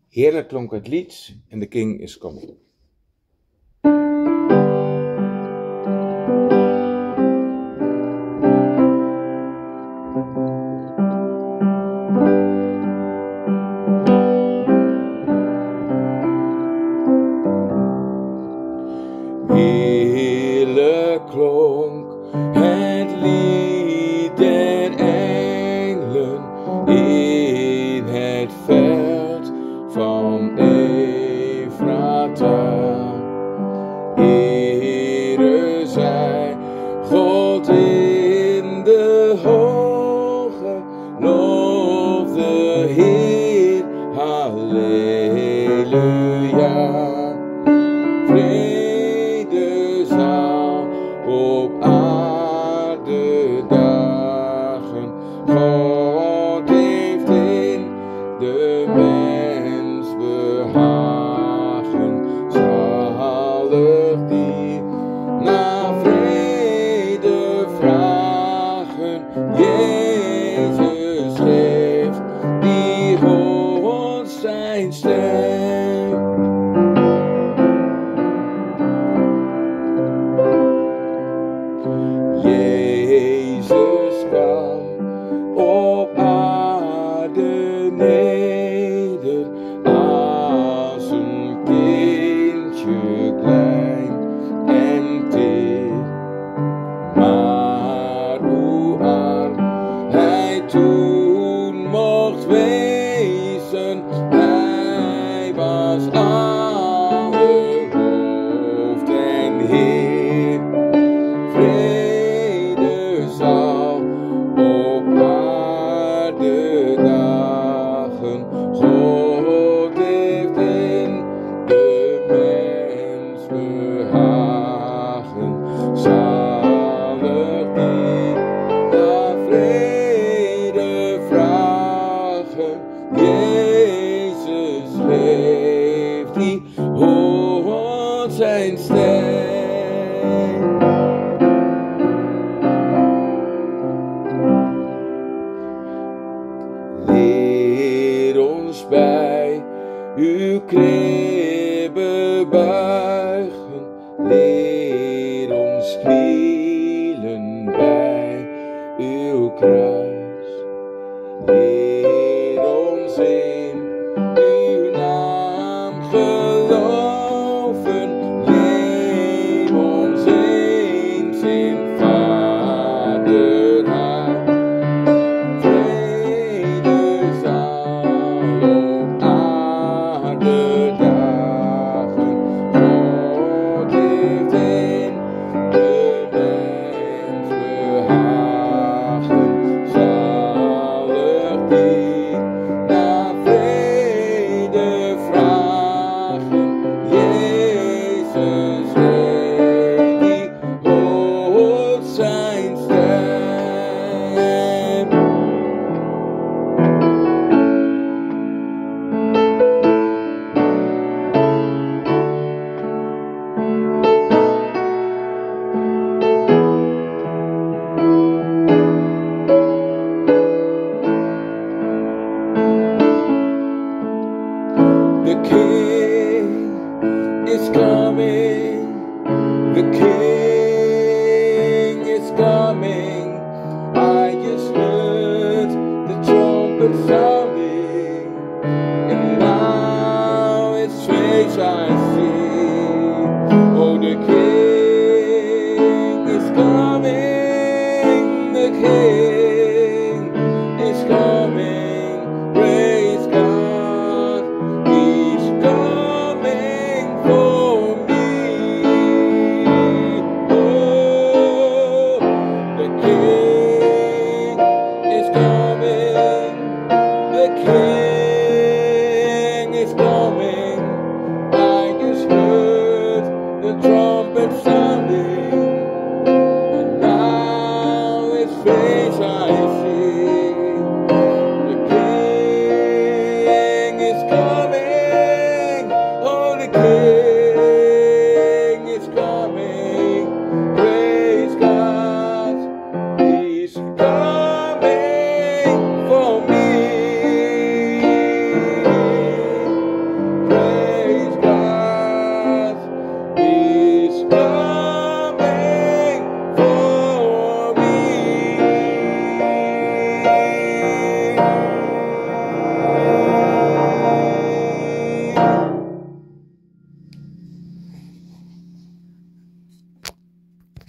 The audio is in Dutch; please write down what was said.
Heerlijk klonk het lied en de King is coming. Heerlijk klonk het lied der engelen in het veld van Ephrata. Ere zij God in de hoge, loof de Heer, halleluja. Vrede zal op aarde dagen, God heeft in de mens behagen. Zalig die naar vrede vragen, Jezus geeft, die hoort zijn stem. Jezus kwam op aarde neder als een kindje klein en teer. Maar hoe arm hij toen mocht wezen, hij was alle hoofd en Heer. Vrede zal op aarde dagen, God heeft in de mens behagen. Zalig die naar vrede vragen, Jezus leeft, die hoort zijn stem. Leer ons bij uw kribbe buigen, leer ons knielen bij uw kruis.